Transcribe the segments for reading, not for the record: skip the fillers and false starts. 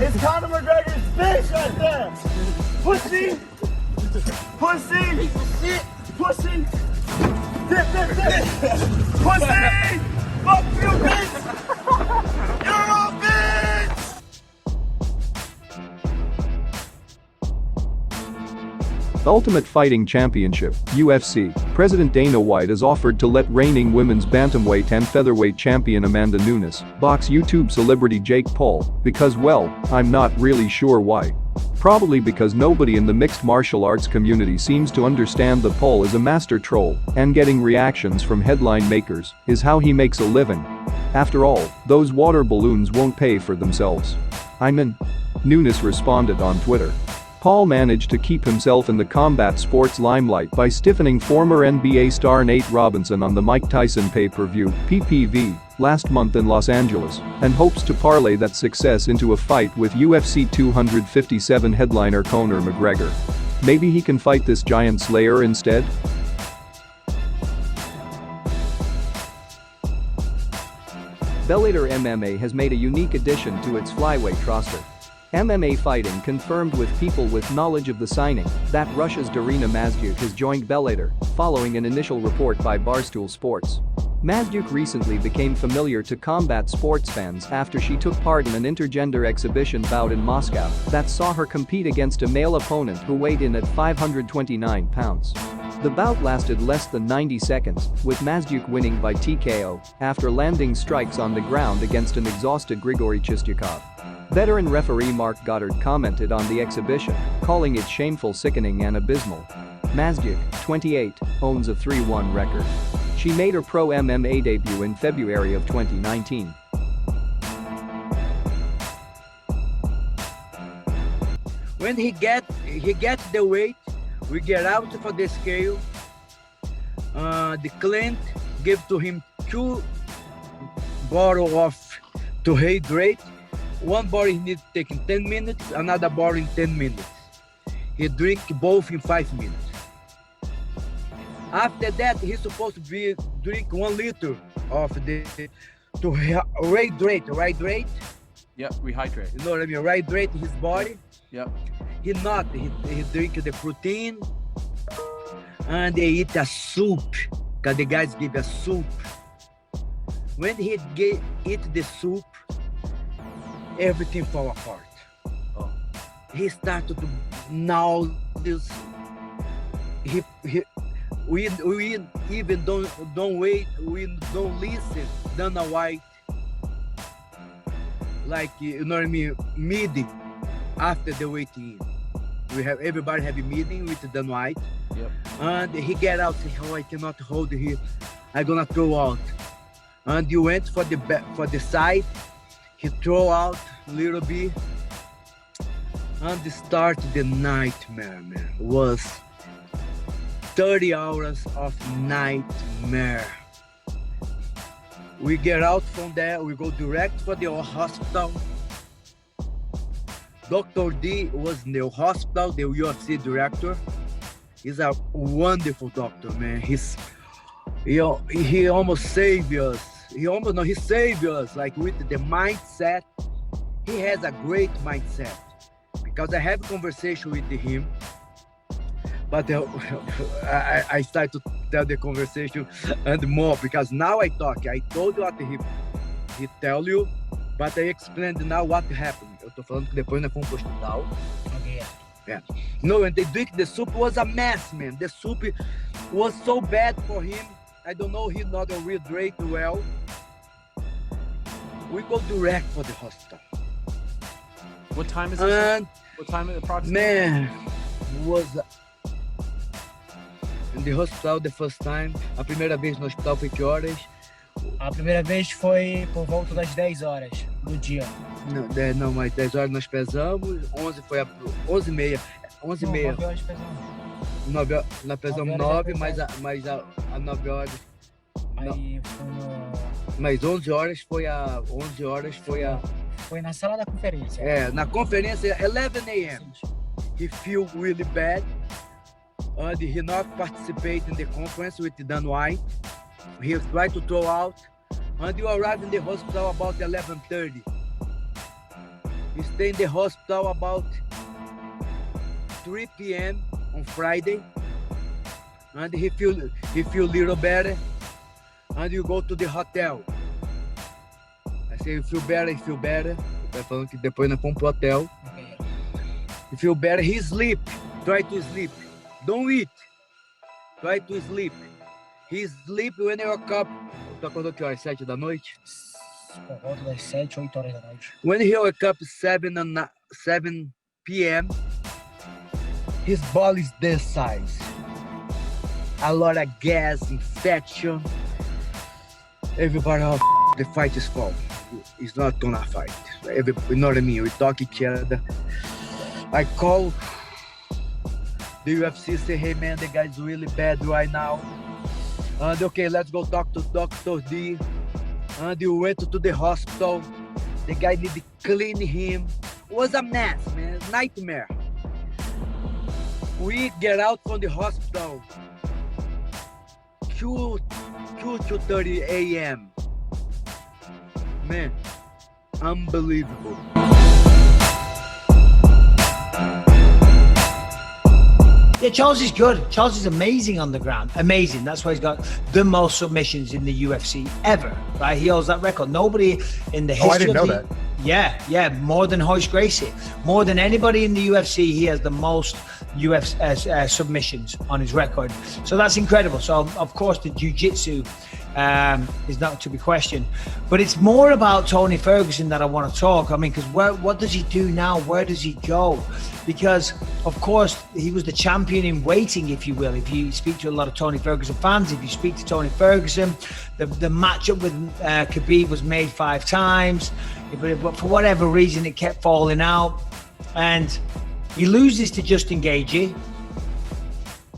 It's Conor McGregor's bitch right there. Pussy. Pussy. Pussy. Dip. Pussy. Fuck you, bitch. You're a bitch. Ultimate Fighting Championship, UFC, President Dana White has offered to let reigning women's bantamweight and featherweight champion Amanda Nunes box YouTube celebrity Jake Paul because, well, I'm not really sure why. Probably because nobody in the mixed martial arts community seems to understand that Paul is a master troll and getting reactions from headline makers is how he makes a living. After all, those water balloons won't pay for themselves. I'm in. Nunes responded on Twitter. Paul managed to keep himself in the combat sports limelight by stiffening former NBA star Nate Robinson on the Mike Tyson pay-per-view (PPV) last month in Los Angeles and hopes to parlay that success into a fight with UFC 257 headliner Conor McGregor. Maybe he can fight this giant slayer instead? Bellator MMA has made a unique addition to its flyweight roster. MMA Fighting confirmed with people with knowledge of the signing that Russia's Darina Mazdyuk has joined Bellator, following an initial report by Barstool Sports. Mazdyuk recently became familiar to combat sports fans after she took part in an intergender exhibition bout in Moscow that saw her compete against a male opponent who weighed in at 529 pounds. The bout lasted less than 90 seconds, with Mazdyuk winning by TKO after landing strikes on the ground against an exhausted Grigory Chistyakov. Veteran referee Mark Goddard commented on the exhibition, calling it shameful, sickening and abysmal. Mazdyuk, 28, owns a 3-1 record. She made her pro MMA debut in February of 2019. When he gets the weight, we get out for the scale. The client gave to him 2 bottles to hydrate. One bottle he needs to take in 10 minutes, another bottle in 10 minutes. He drink both in 5 minutes. After that, he's supposed to drink 1 liter of the to rehydrate. Yeah, rehydrate. You know what I mean? Rehydrate his body. Yeah. He drink the protein and they eat a soup, because the guys give a soup. When he eat the soup, everything fall apart. Oh. He started to now this. We even don't wait. We don't listen. Dana White, like, you know what I mean, meeting after the waiting. We have everybody have a meeting with Dana White. Yep. And he get out, say, "Oh, I cannot hold here. I'm gonna throw out." And he went for the side. He throw out a little bit. And the start the nightmare, man. Was 30 hours of nightmare. We get out from there, we go direct for the hospital. Dr. D was in the hospital, the UFC director. He's a wonderful doctor, man. He almost saved us. He saved us, like, with the mindset. He has a great mindset. Because I have a conversation with him, but I start to tell the conversation and more, because now I talk. I told you what he tell you, but I explained now what happened. Eu tô falando que depois nós fomos pro hospital. Okay. Yeah. No, and they drink the soup was a mess, man. The soup was so bad for him. I don't know, he not rehydrate well. We go direct for the hospital. What time is this? What time is it approximately? Man, was in the hospital the first time. A primeira vez no hospital foi que horas? A primeira vez foi por volta das 10 horas do dia. Não, mas 10 horas nós pesamos, 11 foi 11h30. 11h30. 9 horas pesamos. Nós pesamos 9, mas a 9 horas. Aí foi no... Mas 11 horas foi a. Foi na sala da conferência. É, na conferência, 11 a.m. He feel really bad. And he not participate in the conference with Dan White. He tried to throw out. And you arrived in the hospital about 11:30. He stayed in the hospital about 3 p.m. on Friday, and he feel little better, and you go to the hotel. I say, you feel better, you feel better. Tá falando que depois nós fomos pro hotel. Okay. You feel better, he sleep. Try to sleep. Don't eat. Try to sleep. He sleep when you wake up. Tu acordou que horas? 7 da noite? Por volta das 7, 8 horas da noite. When he wake up 7 p.m., his body is this size. A lot of gas, infection. Everybody, oh, the fight is fall. He's not gonna fight. You know what I mean? We talk each other. I call the UFC, say, hey man, the guy's really bad right now. And okay, let's go talk to Dr. D. And you went to the hospital. The guy need to clean him. It was a mess, man. Nightmare. We get out from the hospital 2:30 a.m. Man, unbelievable. Yeah, Charles is good. Charles is amazing on the ground. Amazing. That's why he's got the most submissions in the UFC ever, right? He holds that record. Nobody in the history I didn't know that. Yeah, more than Royce Gracie. More than anybody in the UFC, he has the most UFC submissions on his record. So that's incredible. So, of course, the jiu-jitsu is not to be questioned. But it's more about Tony Ferguson that I want to talk. I mean, because what does he do now? Where does he go? Because, of course, he was the champion in waiting, if you will. If you speak to a lot of Tony Ferguson fans, if you speak to Tony Ferguson, the matchup with Khabib was made 5 times. But for whatever reason, it kept falling out. And he loses to Justin Gaethje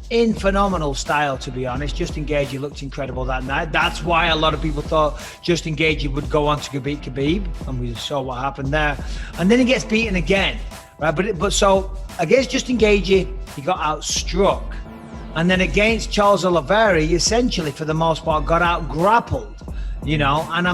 in phenomenal style, to be honest. Justin Gaethje looked incredible that night. That's why a lot of people thought Justin Gaethje would go on to beat Khabib, and we saw what happened there. And then he gets beaten again, right? But so against Justin Gaethje, he got outstruck, and then against Charles Oliveira, he essentially, for the most part, got out grappled, you know. And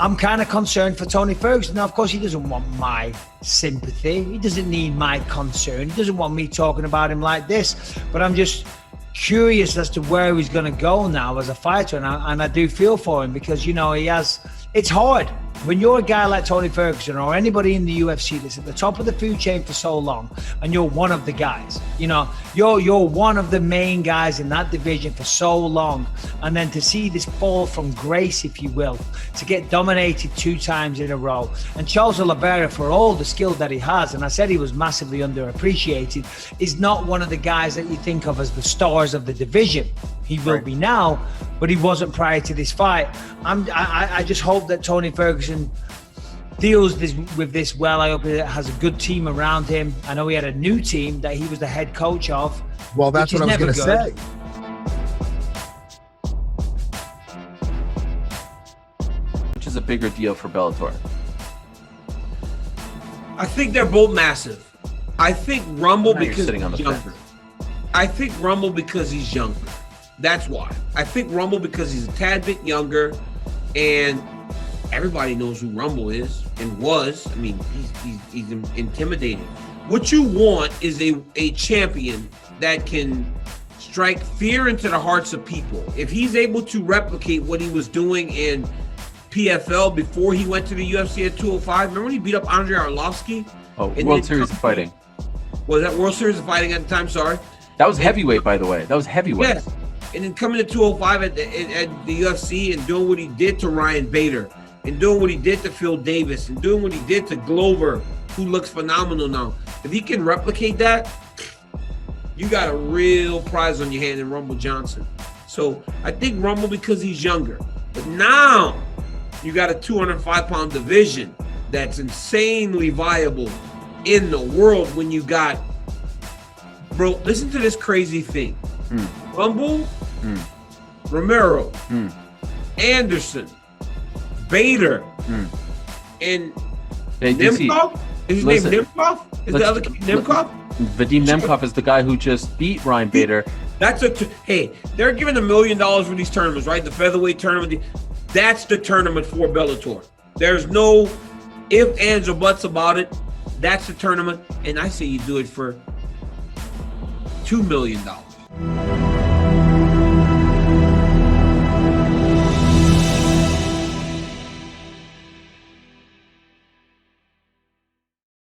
I'm kind of concerned for Tony Ferguson. Now, of course, he doesn't want my sympathy. He doesn't need my concern. He doesn't want me talking about him like this. But I'm just curious as to where he's going to go now as a fighter. And I do feel for him because, you know, it's hard. When you're a guy like Tony Ferguson or anybody in the UFC that's at the top of the food chain for so long, and you're one of the guys, you know, you're one of the main guys in that division for so long, and then to see this fall from grace, if you will, to get dominated 2 times in a row. And Charles Oliveira, for all the skill that he has, and I said he was massively underappreciated, is not one of the guys that you think of as the stars of the division. He will be now, but he wasn't prior to this fight. I just hope that Tony Ferguson deals with this well. I hope he has a good team around him. I know he had a new team that he was the head coach of. Well, that's what I was going to say. Which is a bigger deal for Bellator? I think they're both massive. I think Rumble because sitting on the he's younger. fence. I think Rumble because he's younger. That's why. I think Rumble because he's a tad bit younger, and everybody knows who Rumble is and was. I mean, he's intimidating. What you want is a champion that can strike fear into the hearts of people. If he's able to replicate what he was doing in PFL before he went to the UFC at 205, remember when he beat up Andrei Arlovsky? Oh, World Series of Fighting. Was that World Series of Fighting at the time? Sorry. That was heavyweight, by the way. That was heavyweight. Yes. And then coming to 205 at the UFC and doing what he did to Ryan Bader and doing what he did to Phil Davis and doing what he did to Glover, who looks phenomenal now. If he can replicate that, you got a real prize on your hand in Rumble Johnson. So I think Rumble because he's younger. But now you got a 205-pound division that's insanely viable in the world when you got, bro, listen to this crazy thing. Rumble, Romero, Anderson, Bader, and Nemkov? Is his name Nemkov? Is the other Nemkov? Vadim Nemkov is the guy who just beat Ryan Bader. That's hey, they're giving $1 million for these tournaments, right? The featherweight tournament. That's the tournament for Bellator. There's no ifs, ands, or buts about it. That's the tournament, and I say you do it for $2 million.